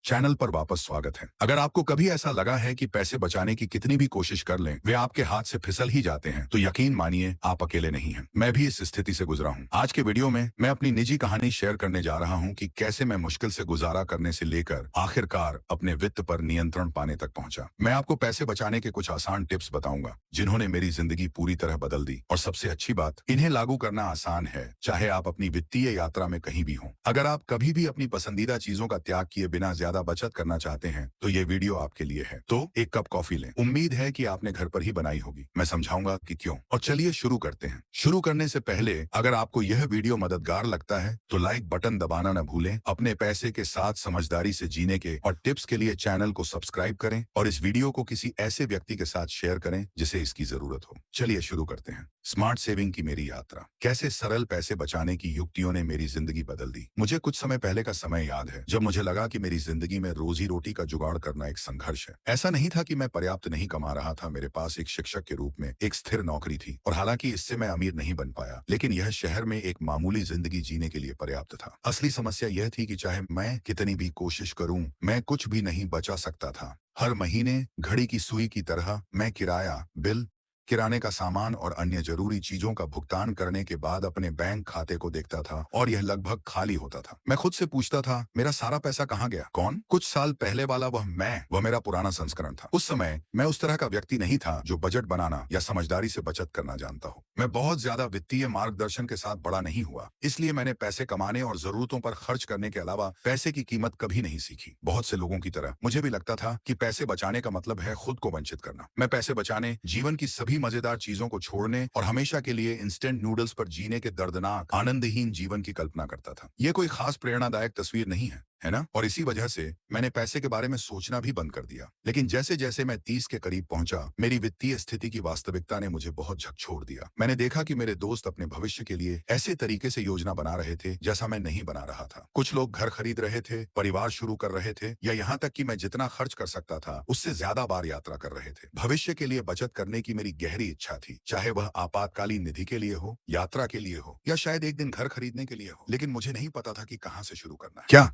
Channel पर वापस स्वागत है। अगर आपको कभी ऐसा लगा है कि पैसे बचाने की कितनी भी कोशिश कर लें वे आपके हाथ से फिसल ही जाते हैं, तो यकीन मानिए आप अकेले नहीं हैं। मैं भी इस स्थिति से गुजरा हूं। आज के वीडियो में मैं अपनी निजी कहानी शेयर करने जा रहा हूं कि कैसे मैं मुश्किल से गुजारा करने से लेकर आखिरकार अपने वित्त पर नियंत्रण पाने तक पहुंचा। मैं आपको पैसे बचाने के कुछ आसान टिप्स बताऊंगा जिन्होंने मेरी जिंदगी पूरी तरह बदल दी। और सबसे अच्छी बात, इन्हें लागू करना आसान है, चाहे आप अपनी वित्तीय यात्रा में कहीं भी हों। अगर आप कभी भी अपनी पसंदीदा चीजों का त्याग किए बिना ज्यादा बचत करना चाहते हैं तो ये वीडियो आपके लिए है। तो एक कप कॉफी लें। उम्मीद है कि आपने घर पर ही बनाई होगी। मैं समझाऊंगा कि क्यों। और चलिए शुरू करते हैं। शुरू करने से पहले अगर आपको यह वीडियो मददगार लगता है तो लाइक बटन दबाना न भूलें। अपने पैसे के साथ समझदारी से जीने के और टिप्स के लिए चैनल को सब्सक्राइब करें और इस वीडियो को किसी ऐसे व्यक्ति के साथ शेयर करें जिसे इसकी जरूरत हो। चलिए शुरू करते हैं। स्मार्ट सेविंग की मेरी यात्रा। कैसे सरल पैसे बचाने की युक्तियों ने मेरी जिंदगी बदल दी। मुझे कुछ समय पहले का समय याद है जब मुझे लगा कि मेरी जिंदगी में रोजी रोटी का जुगाड़ करना एक संघर्ष है। ऐसा नहीं था कि मैं पर्याप्त नहीं कमा रहा था। मेरे पास एक शिक्षक के रूप में एक स्थिर नौकरी थी और हालांकि इससे मैं अमीर नहीं बन पाया, लेकिन यह शहर में एक मामूली जिंदगी जीने के लिए पर्याप्त था। असली समस्या यह थी कि चाहे मैं कितनी भी कोशिश करूं, मैं कुछ भी नहीं बचा सकता था। हर महीने घड़ी की सुई की तरह मैं किराया, बिल, किराने का सामान और अन्य जरूरी चीजों का भुगतान करने के बाद अपने बैंक खाते को देखता था और यह लगभग खाली होता था। मैं खुद से पूछता था, मेरा सारा पैसा कहाँ गया? कौन? कुछ साल पहले वाला वह मेरा पुराना संस्करण था। उस समय मैं उस तरह का व्यक्ति नहीं था जो बजट बनाना या समझदारी से बचत करना जानता हो। मैं बहुत ज्यादा वित्तीय मार्गदर्शन के साथ बड़ा नहीं हुआ, इसलिए मैंने पैसे कमाने और जरूरतों पर खर्च करने के अलावा पैसे की कीमत कभी नहीं सीखी। बहुत से लोगों की तरह मुझे भी लगता था कि पैसे बचाने का मतलब है खुद को वंचित करना। मैं पैसे बचाने, जीवन की सभी मजेदार चीजों को छोड़ने और हमेशा के लिए इंस्टेंट नूडल्स पर जीने के दर्दनाक आनंदहीन जीवन की कल्पना करता था। यह कोई खास प्रेरणादायक तस्वीर नहीं है ना? और इसी वजह से मैंने पैसे के बारे में सोचना भी बंद कर दिया। लेकिन जैसे जैसे मैं 30 के करीब पहुंचा, मेरी वित्तीय स्थिति की वास्तविकता ने मुझे बहुत झकझोर दिया। मैंने देखा कि मेरे दोस्त अपने भविष्य के लिए ऐसे तरीके से योजना बना रहे थे जैसा मैं नहीं बना रहा था। कुछ लोग घर खरीद रहे थे, परिवार शुरू कर रहे थे, या यहाँ तक कि मैं जितना खर्च कर सकता था उससे ज्यादा बार यात्रा कर रहे थे। भविष्य के लिए बचत करने की मेरी गहरी इच्छा थी, चाहे वह आपातकालीन निधि के लिए हो, यात्रा के लिए हो, या शायद एक दिन घर खरीदने के लिए हो। लेकिन मुझे नहीं पता था कि कहाँ से शुरू करना है। क्या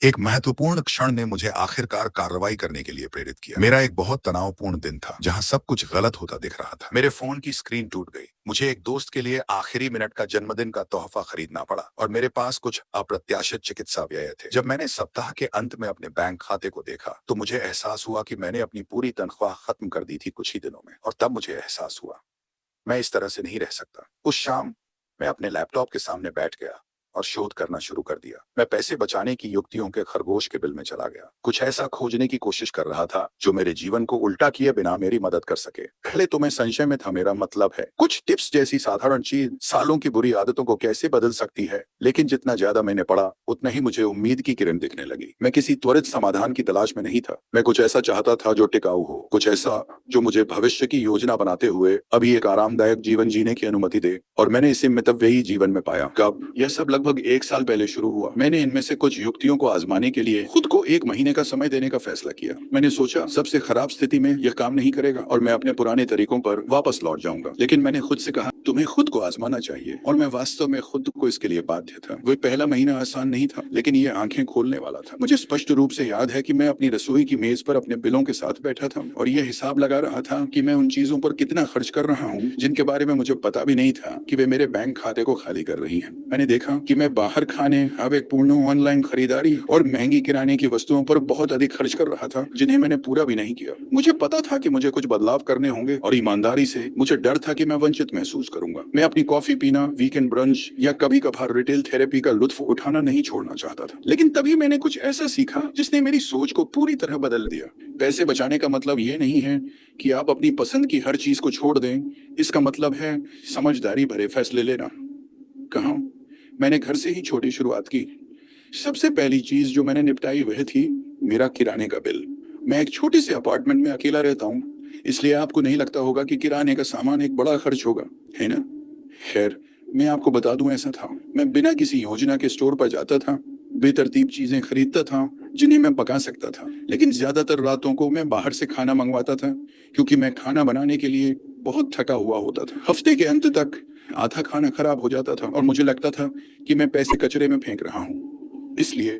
एक महत्वपूर्ण क्षण ने मुझे आखिरकार कार्रवाई करने के लिए प्रेरित किया। मेरा एक बहुत तनावपूर्ण दिन था जहां सब कुछ गलत होता दिख रहा था। मेरे फोन की स्क्रीन टूट गई, मुझे एक दोस्त के लिए आखिरी मिनट का जन्मदिन का तोहफा खरीदना पड़ा और मेरे पास कुछ अप्रत्याशित चिकित्सा व्यय थे। जब मैंने सप्ताह के अंत में अपने बैंक खाते को देखा तो मुझे एहसास हुआ कि मैंने अपनी पूरी तनख्वाह खत्म कर दी थी कुछ ही दिनों में। और तब मुझे एहसास हुआ मैं इस तरह से नहीं रह सकता। उस शाम मैं अपने लैपटॉप के सामने बैठ गया और शोध करना शुरू कर दिया। मैं पैसे बचाने की युक्तियों के खरगोश के बिल में चला गया। कुछ ऐसा खोजने की कोशिश कर रहा था जो मेरे जीवन को उल्टा किए बिना मेरी मदद कर सके। पहले तो मैं संशय में था, मेरा मतलब है कुछ टिप्स जैसी साधारण चीज सालों की बुरी आदतों को कैसे बदल सकती है। लेकिन जितना ज्यादा मैंने पढ़ा उतना ही मुझे उम्मीद की किरण दिखने लगी। मैं किसी त्वरित समाधान की तलाश में नहीं था। मैं कुछ ऐसा चाहता था जो टिकाऊ हो, कुछ ऐसा जो मुझे भविष्य की योजना बनाते हुए अभी एक आरामदायक जीवन जीने की अनुमति दे। और मैंने इसे मितव्ययी जीवन में पाया। कब? यह सब लगभग एक साल पहले शुरू हुआ। मैंने इनमें से कुछ युक्तियों को आजमाने के लिए खुद को एक महीने का समय देने का फैसला किया। मैंने सोचा सबसे खराब स्थिति में यह काम नहीं करेगा और मैं अपने पुराने तरीकों पर वापस लौट जाऊंगा। लेकिन मैंने खुद से कहा तुम्हें खुद को आजमाना चाहिए, और मैं वास्तव में खुद को इसके लिए बाध्य था। वो पहला महीना आसान नहीं था, लेकिन ये आंखें खोलने वाला था। मुझे स्पष्ट रूप से याद है कि मैं अपनी रसोई की मेज पर अपने बिलों के साथ बैठा था और यह हिसाब लगा रहा था कि मैं उन चीजों पर कितना खर्च कर रहा हूँ जिनके बारे में मुझे पता भी नहीं था कि वे मेरे बैंक खाते को खाली कर रही हैं। मैंने देखा कि मैं बाहर खाने, आवेगपूर्ण ऑनलाइन खरीदारी और महंगी किराने की वस्तुओं पर बहुत अधिक खर्च कर रहा था जिन्हें मैंने पूरा भी नहीं किया। मुझे पता था कि मुझे कुछ बदलाव करने होंगे और ईमानदारी से मुझे डर था कि मैं वंचित महसूस करूंगा। मैं अपनी कॉफी पीना, वीकेंड ब्रंच या कभी कभार रिटेल थेरेपी का लुत्फ उठाना नहीं छोड़ना चाहता था। लेकिन तभी मैंने कुछ ऐसा सीखा जिसने मेरी सोच को पूरी तरह बदल दिया। पैसे बचाने का मतलब यह नहीं है कि आप अपनी पसंद की हर चीज को छोड़ दें। इसका मतलब है समझदारी भरे फैसले लेना। कहा मैंने घर से ही छोटी शुरुआत की। सबसे पहली चीज जो मैंने निपटाई वह थी मेरा किराने का बिल। मैं एक छोटे से अपार्टमेंट में अकेला रहता हूँ, इसलिए आपको नहीं लगता होगा कि किराने का सामान एक बड़ा खर्च होगा, है ना? खैर, मैं आपको बता दूं ऐसा था। मैं बिना किसी योजना के स्टोर पर जाता था, बेतरतीब चीजें खरीदता था जिन्हें मैं पका सकता था। लेकिन ज्यादातर रातों को मैं बाहर से खाना मंगवाता था क्योंकि मैं खाना बनाने के लिए बहुत थका हुआ होता था। हफ्ते के अंत तक आधा खाना खराब हो जाता था और मुझे लगता था कि मैं पैसे कचरे में फेंक रहा हूँ। इसलिए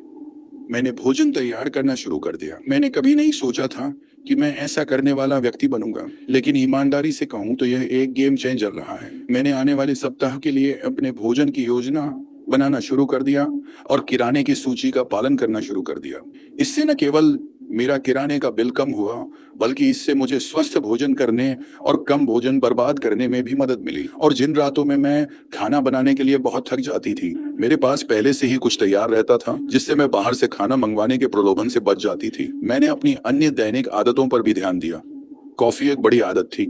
मैंने भोजन तैयार करना शुरू कर दिया। मैंने कभी नहीं सोचा था कि मैं ऐसा करने वाला व्यक्ति बनूंगा, लेकिन ईमानदारी से कहूं तो यह एक गेम चेंजर रहा है। मैंने आने वाले सप्ताह के लिए अपने भोजन की योजना बनाना शुरू कर दिया और किराने की सूची का पालन करना शुरू कर दिया। इससे न केवल मेरा किराने का बिल कम हुआ, बल्कि इससे मुझे स्वस्थ भोजन करने और कम भोजन बर्बाद करने में भी मदद मिली। और जिन रातों में मैं खाना बनाने के लिए बहुत थक जाती थी, मेरे पास पहले से ही कुछ तैयार रहता था, जिससे मैं बाहर से खाना मंगवाने के प्रलोभन से बच जाती थी। मैंने अपनी अन्य दैनिक आदतों पर भी ध्यान दिया। कॉफी एक बड़ी आदत थी।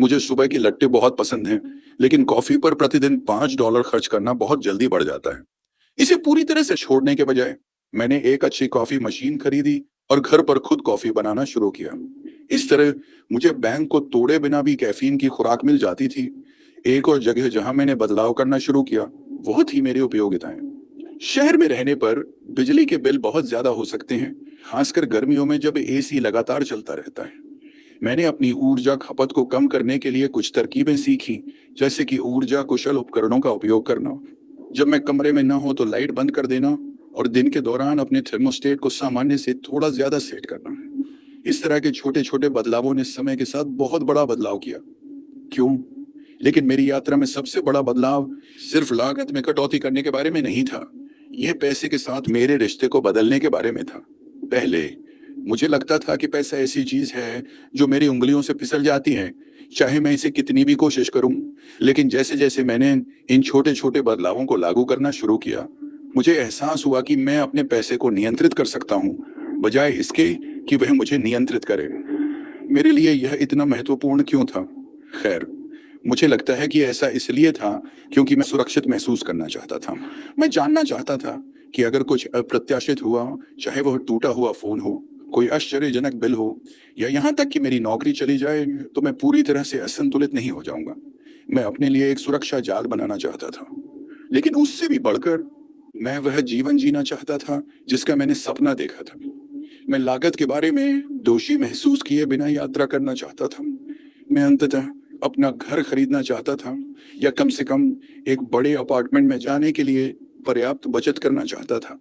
मुझे सुबह की लट्टे बहुत पसंद हैं, लेकिन कॉफी पर प्रतिदिन $5 खर्च करना बहुत जल्दी बढ़ जाता है। इसे पूरी तरह से छोड़ने के बजाय मैंने एक अच्छी कॉफी मशीन खरीदी और घर पर खुद कॉफी बनाना शुरू किया। इस तरह मुझे बैंक को तोड़े बिना भी कैफीन की खुराक मिल जाती थी। एक और जगह जहां मैंने बदलाव करना शुरू किया वो थी मेरी उपयोगिताएं। शहर में रहने पर बिजली के बिल बहुत ज्यादा हो सकते हैं, खासकर गर्मियों में जब एसी लगातार चलता रहता है। मैंने अपनी ऊर्जा खपत को कम करने के लिए कुछ तरकीबें सीखी, जैसे कि ऊर्जा कुशल उपकरणों का उपयोग करना। जब मैं कमरे में ना हो तो लाइट बंद कर देना और दिन के दौरान अपने थर्मोस्टेट को सामान्य से थोड़ा ज्यादा सेट करना। इस तरह के छोटे छोटे बदलावों ने समय के साथ बहुत बड़ा बदलाव किया। क्यों? लेकिन मेरी यात्रा में सबसे बड़ा बदलाव सिर्फ लागत में कटौती करने के बारे में नहीं था, यह पैसे के साथ मेरे रिश्ते को बदलने के बारे में था। पहले मुझे लगता था कि पैसा ऐसी चीज है जो मेरी उंगलियों से फिसल जाती है, चाहे मैं इसे कितनी भी कोशिश करूं। लेकिन जैसे जैसे मैंने इन छोटे छोटे बदलावों को लागू करना शुरू किया, मुझे एहसास हुआ कि मैं अपने पैसे को नियंत्रित कर सकता हूं, बजाय इसके कि वह मुझे नियंत्रित करे। मेरे लिए यह इतना महत्वपूर्ण क्यों था? खैर, मुझे लगता है कि ऐसा इसलिए था क्योंकि मैं सुरक्षित महसूस करना चाहता था। मैं जानना चाहता था कि अगर कुछ अप्रत्याशित हुआ, चाहे वह टूटा हुआ फोन हो, कोई आश्चर्यजनक बिल हो, या यहाँ तक कि मेरी नौकरी चली जाए, तो मैं पूरी तरह से असंतुलित नहीं हो जाऊंगा। मैं अपने लिए एक सुरक्षा जाल बनाना चाहता था, लेकिन उससे भी बढ़कर मैं वह जीवन जीना चाहता था जिसका मैंने सपना देखा था। मैं लागत के बारे में दोषी महसूस किए बिना यात्रा करना चाहता था। मैं अंततः अपना घर खरीदना चाहता था, या कम से कम एक बड़े अपार्टमेंट में जाने के लिए पर्याप्त बचत करना चाहता था।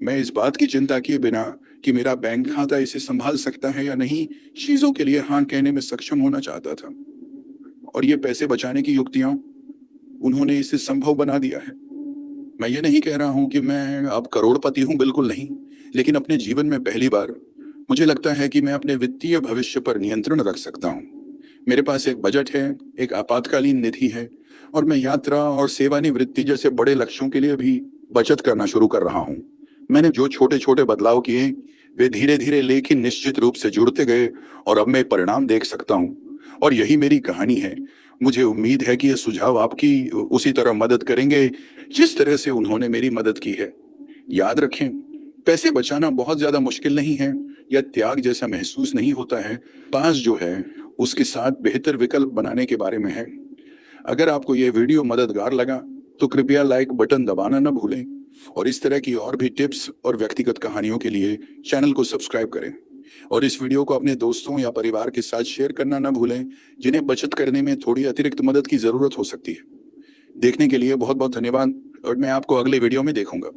मैं इस बात की चिंता किए बिना कि मेरा बैंक खाता इसे संभाल सकता है या नहीं, चीजों के लिए हाँ कहने में सक्षम होना चाहता था। और ये पैसे बचाने की युक्तियां, उन्होंने इसे संभव बना दिया है। मैं ये नहीं कह रहा हूं कि मैं अब करोड़पति हूं, बिल्कुल नहीं, लेकिन अपने जीवन में पहली बार मुझे लगता है कि मैं अपने वित्तीय भविष्य पर नियंत्रण रख सकता हूं। मेरे पास एक बजट है, एक आपातकालीन निधि है, और मैं यात्रा और सेवानिवृत्ति जैसे बड़े लक्ष्यों के लिए भी बचत करना शुरू कर रहा हूं। मैंने जो छोटे छोटे बदलाव किए, वे धीरे धीरे लेकिन निश्चित रूप से जुड़ते गए, और अब मैं परिणाम देख सकता हूं। और यही मेरी कहानी है। मुझे उम्मीद है कि ये सुझाव आपकी उसी तरह मदद करेंगे जिस तरह से उन्होंने मेरी मदद की है। याद रखें, पैसे बचाना बहुत ज्यादा मुश्किल नहीं है या त्याग जैसा महसूस नहीं होता है। पास जो है उसके साथ बेहतर विकल्प बनाने के बारे में है। अगर आपको यह वीडियो मददगार लगा तो कृपया लाइक बटन दबाना न भूलें, और इस तरह की और भी टिप्स और व्यक्तिगत कहानियों के लिए चैनल को सब्सक्राइब करें। और इस वीडियो को अपने दोस्तों या परिवार के साथ शेयर करना न भूलें, जिन्हें बचत करने में थोड़ी अतिरिक्त मदद की जरूरत हो सकती है। देखने के लिए बहुत बहुत धन्यवाद, और मैं आपको अगले वीडियो में देखूंगा।